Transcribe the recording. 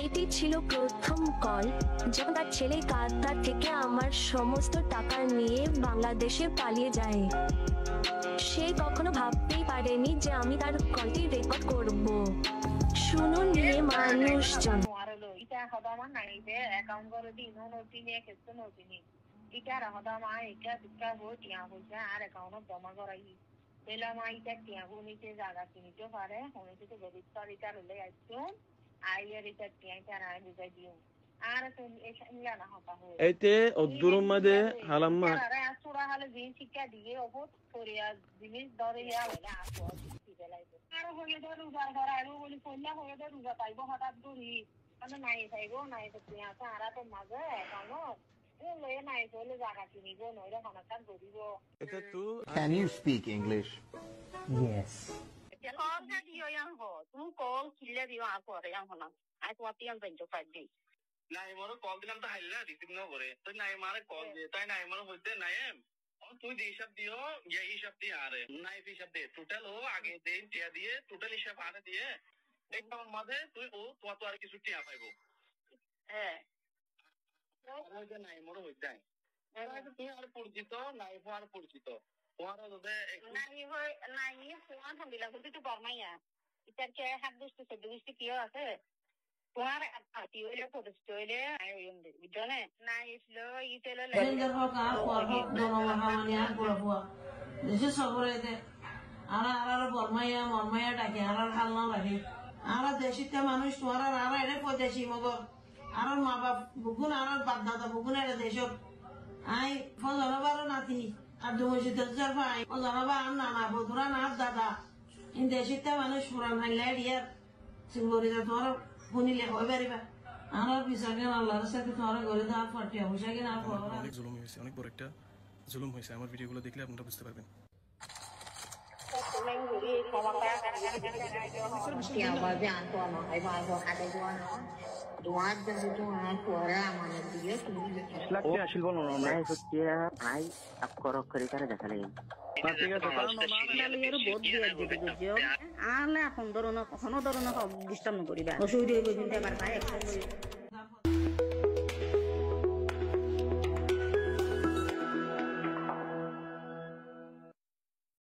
এটি ছিল প্রথম কল যখন তার ছেলে কাতার থেকে আমার সমস্ত টাকা নিয়ে বাংলাদেশে পালিয়ে যায়। সে কখনো ভাবতেই পারেনি যে আমি তার কলটি রেকর্ড করব। শুনুন নিয়ে মানুষজন। అయితే ఒద్దురు మదే హలమ్మ Can you speak English? Yes. নাইমারও কল দিলাম তো হাইল না রিসিভ না করে তো নাইমারে কল দিয়ে তাই নাইমারও হইতে নাইম তুই যে হিসাব দিও যে হিসাব দিয়ে আরে নাইফ হিসাব দিয়ে টোটাল ও আগে দেন টিয়া দিয়ে টোটাল হিসাব আরে দিয়ে একদম মাঝে তুই ও তোমার তো আর কিছু টিয়া পাইবো। হ্যাঁ ওই যে নাইমারও হইতে তুই আর পরিচিত নাইফ আর পরিচিত তোমার নাই ফোন দিলাম কিন্তু একটু বর্মাইয়া এটার কে হাত দুষ্ট চোদ্দ গোষ্ঠী কিয় আছে তোমার পার্টি হইলে প্রতিষ্ঠিত হইলে বুঝলে না এসলো ইটেল দেশে সবরে আর আর বর্মাইয়া মর্মাইয়া ডাকে আর হাল না রাখি আর দেশিতে মানুষ তোমার আর এনে পদেশি মগর আর মা বাপ বুকুন আর বাপ দাদা বুকুন এর দেশত আই ফজনবারও নাতি আর দুমসি দশার ভাই ফজনবা আর নানা বধুরা না দাদা ইন দেশিতে মানুষ পুরান হাইলে ইয়ার সিঙ্গরিতে তোমার শুনিলে হয় পারিবা আমার বিচারে আল্লাহর সাথে তোমার ঘরে দেওয়া ফাটিয়া বসে কিনা অনেক জুলুম হয়েছে, অনেক বড় একটা জুলুম হয়েছে। আমার ভিডিওগুলো দেখলে আপনারা বুঝতে পারবেন। এখন ধরো না কখনো ধরো না ডিস্টার্ব করিবা অসুবিধা